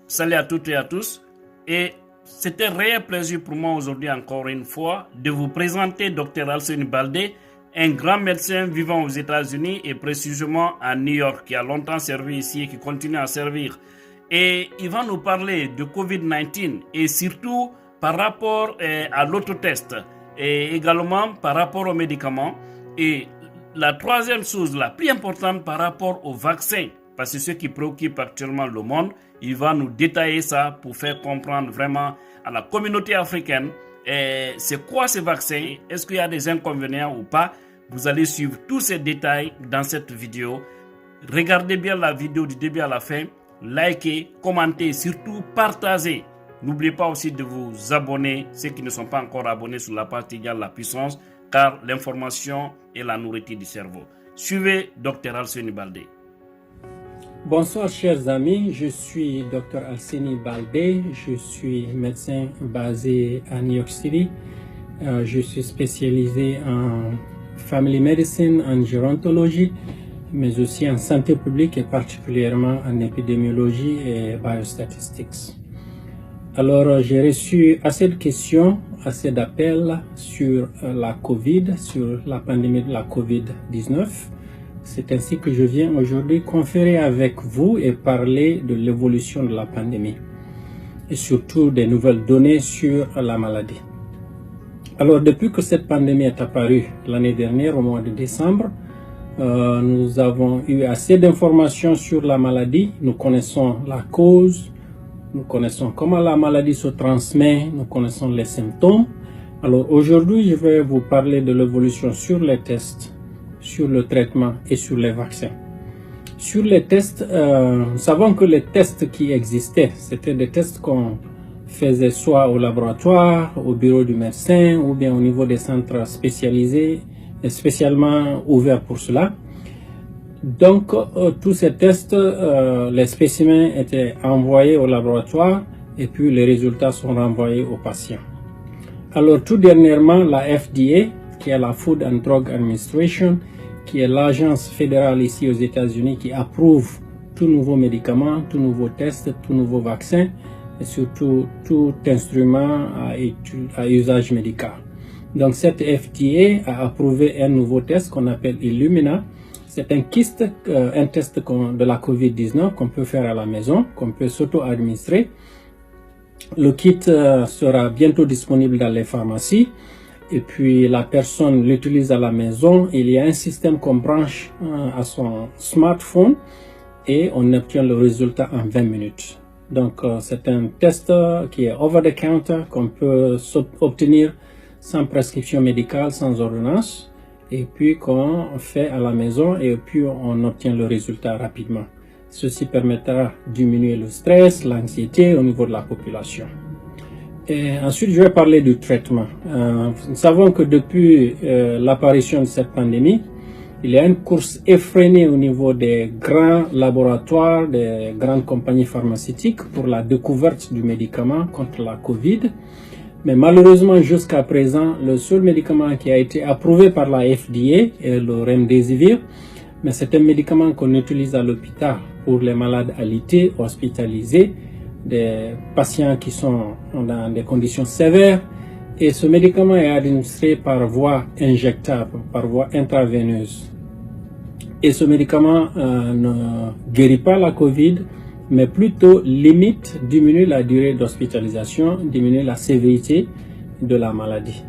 Salut à toutes et à tous. Et c'est un réel plaisir pour moi aujourd'hui encore une fois de vous présenter Dr Alseni Baldé, un grand médecin vivant aux États-Unis et précisément à New York, qui a longtemps servi ici et qui continue à servir. Et il va nous parler de COVID-19 et surtout par rapport à l'autotest et également par rapport aux médicaments. Et la troisième chose la plus importante par rapport au vaccin, parce que ce qui préoccupe actuellement le monde, il va nous détailler ça pour faire comprendre vraiment à la communauté africaine c'est quoi ce vaccin, est-ce qu'il y a des inconvénients ou pas. Vous allez suivre tous ces détails dans cette vidéo. Regardez bien la vidéo du début à la fin, likez, commentez, surtout partagez. N'oubliez pas aussi de vous abonner, ceux qui ne sont pas encore abonnés sur la partie égale la puissance, car l'information est la nourriture du cerveau. Suivez Dr Alseni Baldé. Bonsoir chers amis, je suis Dr Alseni Baldé, je suis médecin basé à New York City. Je suis spécialisé en family medicine, en gérontologie, mais aussi en santé publique et particulièrement en épidémiologie et biostatistics. Alors j'ai reçu assez de questions, assez d'appels sur la COVID, sur la pandémie de la COVID-19. C'est ainsi que je viens aujourd'hui conférer avec vous et parler de l'évolution de la pandémie et surtout des nouvelles données sur la maladie. Alors depuis que cette pandémie est apparue l'année dernière au mois de décembre, nous avons eu assez d'informations sur la maladie. Nous connaissons la cause, nous connaissons comment la maladie se transmet, nous connaissons les symptômes. Alors aujourd'hui, je vais vous parler de l'évolution sur les tests, sur le traitement et sur les vaccins. Sur les tests, nous savons que les tests qui existaient, c'était des tests qu'on faisait soit au laboratoire, au bureau du médecin ou bien au niveau des centres spécialisés, spécialement ouverts pour cela. Donc, tous ces tests, les spécimens étaient envoyés au laboratoire et puis les résultats sont renvoyés aux patients. Alors, tout dernièrement, la FDA, qui est la Food and Drug Administration, qui est l'agence fédérale ici aux États-Unis qui approuve tout nouveau médicament, tout nouveau test, tout nouveau vaccin et surtout tout instrument à usage médical. Donc cette FDA a approuvé un nouveau test qu'on appelle Illumina. C'est un test de la COVID-19 qu'on peut faire à la maison, qu'on peut s'auto-administrer. Le kit sera bientôt disponible dans les pharmacies. Et puis la personne l'utilise à la maison. Il y a un système qu'on branche à son smartphone et on obtient le résultat en 20 minutes. Donc c'est un test qui est over the counter qu'on peut obtenir sans prescription médicale, sans ordonnance, et puis qu'on fait à la maison et puis on obtient le résultat rapidement. Ceci permettra de diminuer le stress, l'anxiété au niveau de la population. Et ensuite, je vais parler du traitement. Nous savons que depuis l'apparition de cette pandémie, il y a une course effrénée au niveau des grands laboratoires, des grandes compagnies pharmaceutiques pour la découverte du médicament contre la COVID. Mais malheureusement, jusqu'à présent, le seul médicament qui a été approuvé par la FDA est le Remdesivir. Mais c'est un médicament qu'on utilise à l'hôpital pour les malades alités, hospitalisés, des patients qui sont dans des conditions sévères. Et ce médicament est administré par voie injectable, par voie intraveineuse. Et ce médicament ne guérit pas la COVID, mais plutôt limite, diminue la durée d'hospitalisation, diminue la sévérité de la maladie.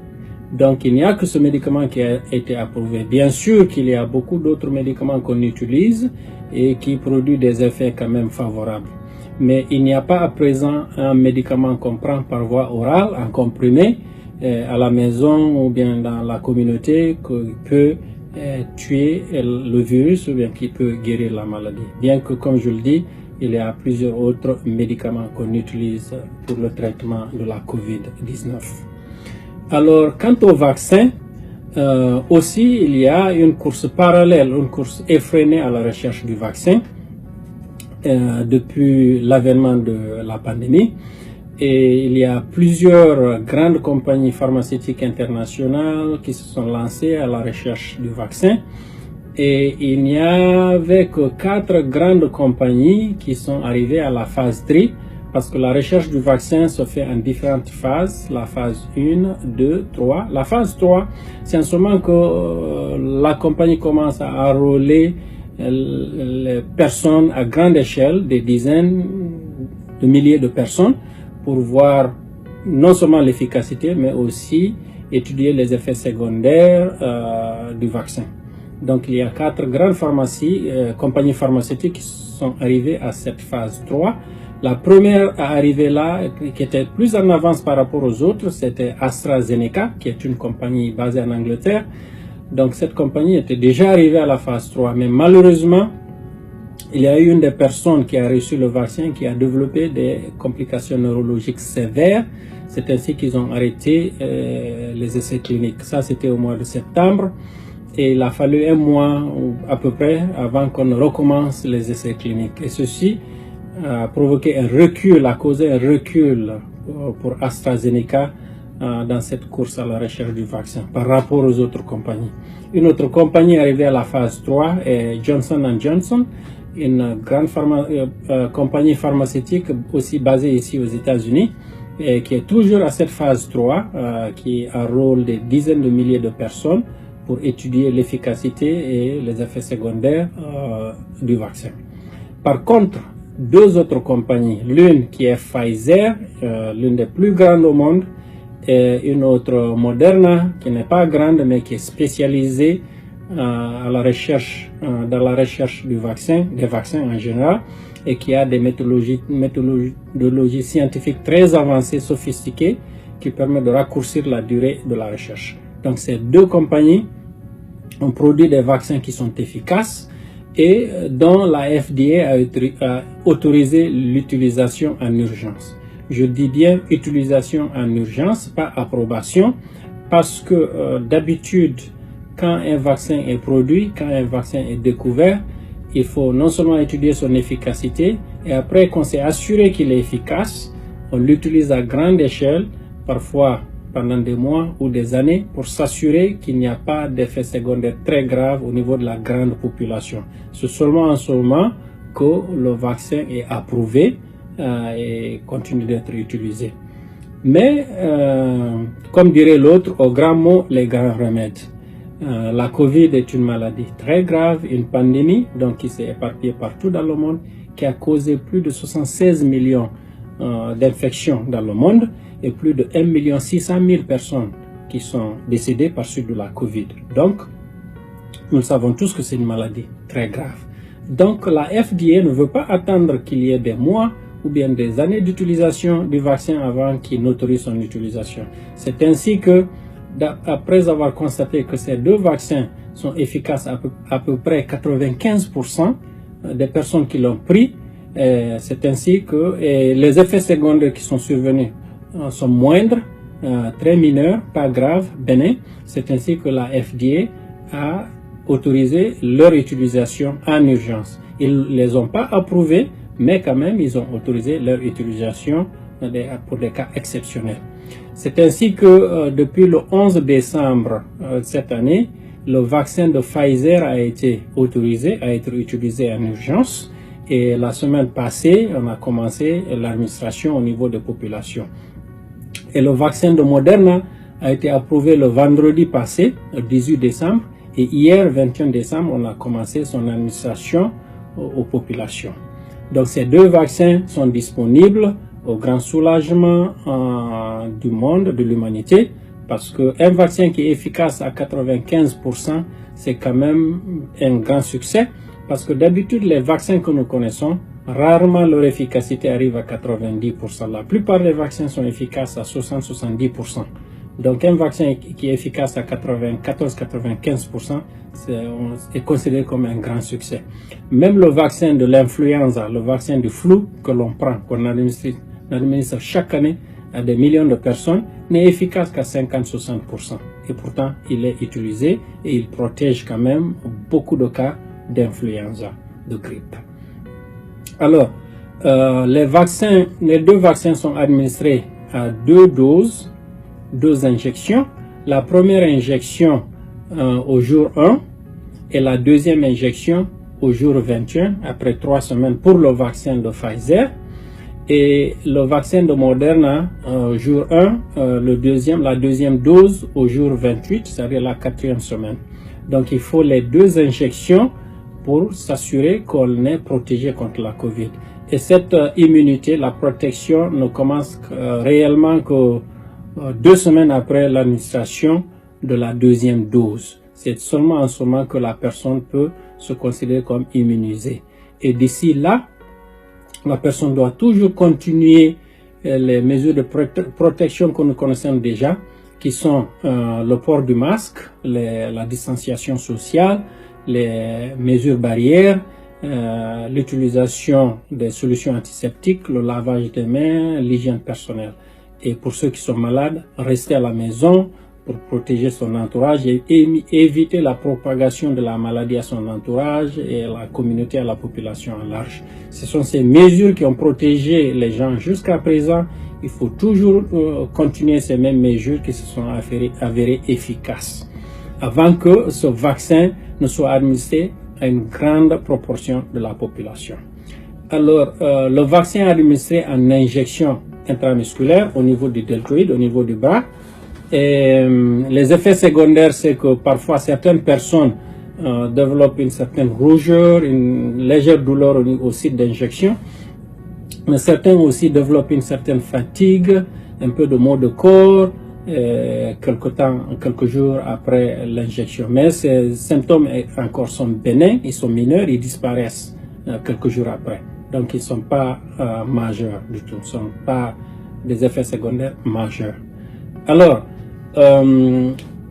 Donc il n'y a que ce médicament qui a été approuvé. Bien sûr qu'il y a beaucoup d'autres médicaments qu'on utilise et qui produisent des effets quand même favorables. Mais il n'y a pas à présent un médicament qu'on prend par voie orale, en comprimé, à la maison ou bien dans la communauté qui peut tuer le virus ou bien qui peut guérir la maladie. Bien que, comme je le dis, il y a plusieurs autres médicaments qu'on utilise pour le traitement de la COVID-19. Alors, quant au vaccin, aussi il y a une course parallèle, une course effrénée à la recherche du vaccin depuis l'avènement de la pandémie. Et il y a plusieurs grandes compagnies pharmaceutiques internationales qui se sont lancées à la recherche du vaccin. Et il n'y avait que 4 grandes compagnies qui sont arrivées à la phase 3 parce que la recherche du vaccin se fait en différentes phases, la phase 1, 2, 3. La phase 3, c'est en ce moment que la compagnie commence à enrôler les personnes à grande échelle, des dizaines de milliers de personnes, pour voir non seulement l'efficacité, mais aussi étudier les effets secondaires du vaccin. Donc il y a 4 grandes compagnies pharmaceutiques qui sont arrivées à cette phase 3. La première à arriver là, qui était plus en avance par rapport aux autres, c'était AstraZeneca, qui est une compagnie basée en Angleterre. Donc cette compagnie était déjà arrivée à la phase 3, mais malheureusement, il y a eu une des personnes qui a reçu le vaccin qui a développé des complications neurologiques sévères. C'est ainsi qu'ils ont arrêté les essais cliniques. Ça, c'était au mois de septembre. Et il a fallu un mois à peu près avant qu'on recommence les essais cliniques. Et ceci a provoqué un recul, a causé un recul pour AstraZeneca dans cette course à la recherche du vaccin par rapport aux autres compagnies. Une autre compagnie arrivée à la phase 3 est Johnson & Johnson, une grande compagnie pharmaceutique aussi basée ici aux États-Unis, et qui est toujours à cette phase 3, qui enrôle des dizaines de milliers de personnes pour étudier l'efficacité et les effets secondaires du vaccin. Par contre, 2 autres compagnies, l'une qui est Pfizer, l'une des plus grandes au monde, et une autre Moderna, qui n'est pas grande mais qui est spécialisée à la recherche, dans la recherche du vaccin, des vaccins en général, et qui a des méthodologies scientifiques très avancées, sophistiquées, qui permettent de raccourcir la durée de la recherche. Donc ces 2 compagnies ont produit des vaccins qui sont efficaces et dont la FDA a autorisé l'utilisation en urgence. Je dis bien utilisation en urgence, pas approbation, parce que d'habitude, quand un vaccin est produit, quand un vaccin est découvert, il faut non seulement étudier son efficacité, et après qu'on s'est assuré qu'il est efficace, on l'utilise à grande échelle, parfois pendant des mois ou des années, pour s'assurer qu'il n'y a pas d'effets secondaires très graves au niveau de la grande population. C'est seulement en ce moment que le vaccin est approuvé et continue d'être utilisé. Mais, comme dirait l'autre, au grand mot, les grands remèdes. La Covid est une maladie très grave, une pandémie donc qui s'est éparpillée partout dans le monde, qui a causé plus de 76 millions d'infections dans le monde et plus de 1 600 000 personnes qui sont décédées par suite de la Covid. Donc, nous savons tous que c'est une maladie très grave. Donc, la FDA ne veut pas attendre qu'il y ait des mois ou bien des années d'utilisation du vaccin avant qu'il n'autorise son utilisation. C'est ainsi que, après avoir constaté que ces 2 vaccins sont efficaces à peu près 95% des personnes qui l'ont pris, c'est ainsi que les effets secondaires qui sont survenus sont moindres, très mineurs, pas graves, bénins. C'est ainsi que la FDA a autorisé leur utilisation en urgence. Ils ne les ont pas approuvés, mais quand même ils ont autorisé leur utilisation pour des cas exceptionnels. C'est ainsi que depuis le 11 décembre cette année, le vaccin de Pfizer a été autorisé à être utilisé en urgence. Et la semaine passée, on a commencé l'administration au niveau des populations. Et le vaccin de Moderna a été approuvé le vendredi passé, le 18 décembre. Et hier, 21 décembre, on a commencé son administration aux populations. Donc ces 2 vaccins sont disponibles au grand soulagement du monde, de l'humanité, parce qu'un vaccin qui est efficace à 95%, c'est quand même un grand succès, parce que d'habitude, les vaccins que nous connaissons, rarement leur efficacité arrive à 90%. La plupart des vaccins sont efficaces à 60-70%. Donc un vaccin qui est efficace à 94-95% est considéré comme un grand succès. Même le vaccin de l'influenza, le vaccin du flou que l'on prend, qu'on administre chaque année à des millions de personnes, n'est efficace qu'à 50-60%. Et pourtant, il est utilisé et il protège quand même beaucoup de cas d'influenza, de grippe. Alors, les 2 vaccins sont administrés à 2 doses, 2 injections. La première injection au jour 1 et la deuxième injection au jour 21, après 3 semaines pour le vaccin de Pfizer. Et le vaccin de Moderna, jour 1, la deuxième dose au jour 28, c'est-à-dire la 4e semaine. Donc il faut les 2 injections pour s'assurer qu'on est protégé contre la Covid. Et cette immunité, la protection, ne commence réellement que 2 semaines après l'administration de la 2e dose. C'est seulement en ce moment que la personne peut se considérer comme immunisée. Et d'ici là, la personne doit toujours continuer les mesures de protection que nous connaissons déjà, qui sont le port du masque, la distanciation sociale, les mesures barrières, l'utilisation des solutions antiseptiques, le lavage des mains, l'hygiène personnelle. Et pour ceux qui sont malades, rester à la maison pour protéger son entourage et éviter la propagation de la maladie à son entourage et à la communauté, à la population en large. Ce sont ces mesures qui ont protégé les gens jusqu'à présent. Il faut toujours continuer ces mêmes mesures qui se sont avérées efficaces avant que ce vaccin ne soit administré à une grande proportion de la population. Alors, le vaccin est administré en injection intramusculaire au niveau du deltoïde, au niveau du bras. Et les effets secondaires, c'est que parfois certaines personnes développent une certaine rougeur, une légère douleur au site d'injection. Mais certains aussi développent une certaine fatigue, un peu de maux de corps, quelques jours après l'injection. Mais ces symptômes encore sont bénins, ils sont mineurs, ils disparaissent quelques jours après. Donc ils ne sont pas majeurs du tout, ce ne sont pas des effets secondaires majeurs. Alors,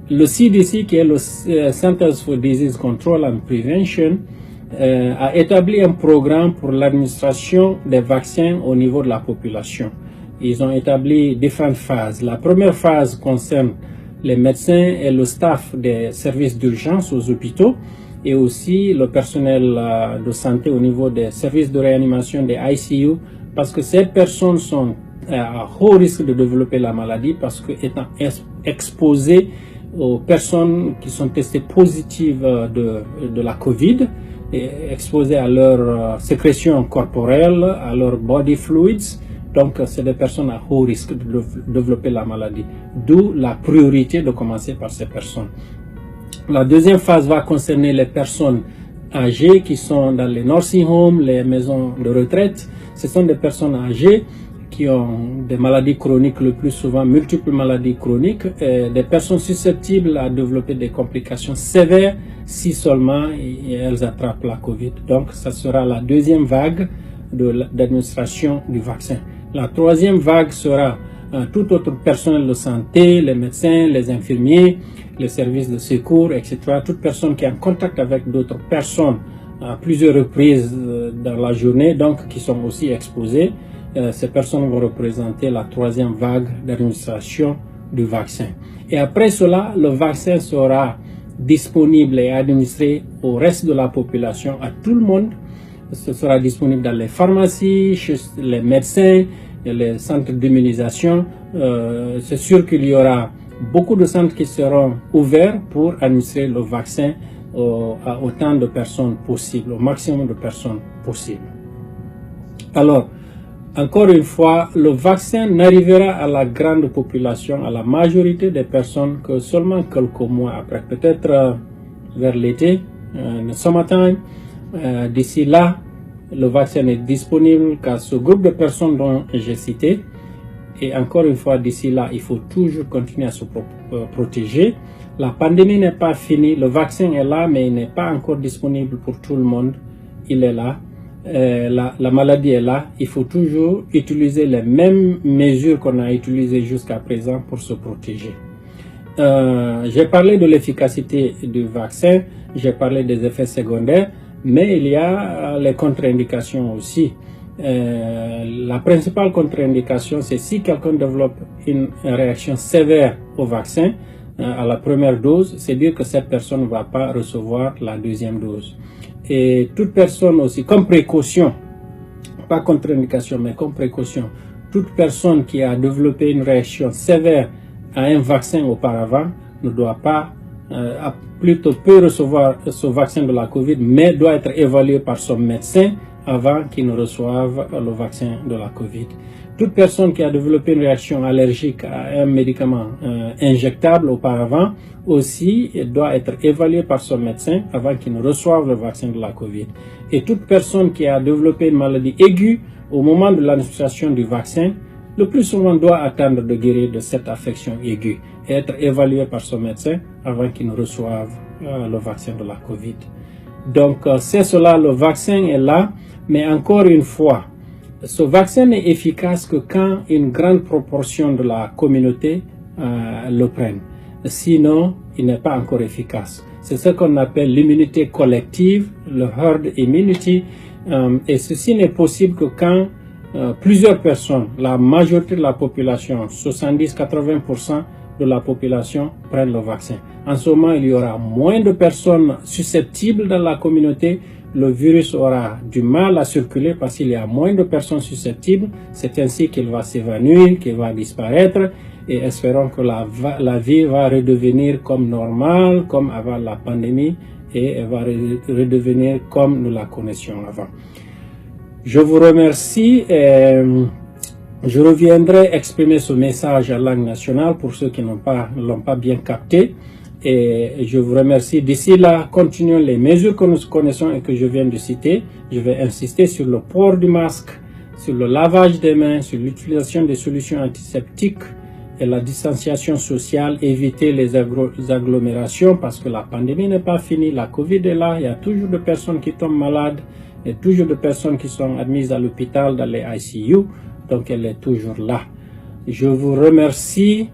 le CDC, qui est le Centers for Disease Control and Prevention, a établi un programme pour l'administration des vaccins au niveau de la population. Ils ont établi différentes phases. La première phase concerne les médecins et le staff des services d'urgence aux hôpitaux et aussi le personnel de santé au niveau des services de réanimation des ICU, parce que ces personnes sont à haut risque de développer la maladie parce que étant exposées aux personnes qui sont testées positives de la COVID, et exposées à leur sécrétion corporelle, à leur body fluids. Donc, c'est des personnes à haut risque de développer la maladie. D'où la priorité de commencer par ces personnes. La deuxième phase va concerner les personnes âgées qui sont dans les nursing homes, les maisons de retraite. Ce sont des personnes âgées qui ont des maladies chroniques, le plus souvent multiples maladies chroniques, et des personnes susceptibles à développer des complications sévères si seulement elles attrapent la COVID. Donc, ça sera la deuxième vague d'administration du vaccin. La troisième vague sera tout autre personnel de santé, les médecins, les infirmiers, les services de secours, etc. Toute personne qui est en contact avec d'autres personnes à plusieurs reprises dans la journée, donc qui sont aussi exposées. Ces personnes vont représenter la troisième vague d'administration du vaccin. Et après cela, le vaccin sera disponible et administré au reste de la population, à tout le monde. Ce sera disponible dans les pharmacies, chez les médecins, et les centres d'immunisation. C'est sûr qu'il y aura beaucoup de centres qui seront ouverts pour administrer le vaccin à autant de personnes possible, au maximum de personnes possible. Alors, encore une fois, le vaccin n'arrivera à la grande population, à la majorité des personnes, que seulement quelques mois après, peut-être vers l'été, le summertime. D'ici là, le vaccin est disponible qu'à ce groupe de personnes dont j'ai cité. Et encore une fois, d'ici là, il faut toujours continuer à se protéger. La pandémie n'est pas finie, le vaccin est là, mais il n'est pas encore disponible pour tout le monde. Il est là. La maladie est là, il faut toujours utiliser les mêmes mesures qu'on a utilisées jusqu'à présent pour se protéger. J'ai parlé de l'efficacité du vaccin, j'ai parlé des effets secondaires, mais il y a les contre-indications aussi. La principale contre-indication, c'est si quelqu'un développe une réaction sévère au vaccin à la première dose, c'est dire que cette personne ne va pas recevoir la deuxième dose. Et toute personne aussi, comme précaution, pas contre-indication, mais comme précaution, toute personne qui a développé une réaction sévère à un vaccin auparavant ne doit pas, plutôt peut recevoir ce vaccin de la COVID, mais doit être évalué par son médecin avant qu'ils ne reçoivent le vaccin de la COVID. Toute personne qui a développé une réaction allergique à un médicament injectable auparavant aussi doit être évaluée par son médecin avant qu'il ne reçoive le vaccin de la COVID. Et toute personne qui a développé une maladie aiguë au moment de l'administration du vaccin, le plus souvent doit attendre de guérir de cette affection aiguë et être évaluée par son médecin avant qu'il ne reçoive le vaccin de la COVID. Donc c'est cela, le vaccin est là, mais encore une fois, ce vaccin n'est efficace que quand une grande proportion de la communauté le prenne. Sinon, il n'est pas encore efficace. C'est ce qu'on appelle l'immunité collective, le herd immunity, et ceci n'est possible que quand plusieurs personnes, la majorité de la population, 70-80% de la population prennent le vaccin. En ce moment, il y aura moins de personnes susceptibles dans la communauté. Le virus aura du mal à circuler parce qu'il y a moins de personnes susceptibles. C'est ainsi qu'il va s'évanouir, qu'il va disparaître. Et espérons que la vie va redevenir comme normale, comme avant la pandémie, et elle va redevenir comme nous la connaissions avant. Je vous remercie et je reviendrai exprimer ce message en langue nationale pour ceux qui ne l'ont pas bien capté. Et je vous remercie. D'ici là, continuons les mesures que nous connaissons et que je viens de citer. Je vais insister sur le port du masque, sur le lavage des mains, sur l'utilisation des solutions antiseptiques et la distanciation sociale, éviter les agglomérations parce que la pandémie n'est pas finie, la Covid est là, il y a toujours des personnes qui tombent malades, il y a toujours des personnes qui sont admises à l'hôpital, dans les ICU, donc elle est toujours là. Je vous remercie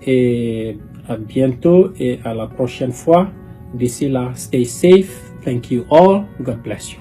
et à bientôt et à la prochaine fois. D'ici là, stay safe. Thank you all. God bless you.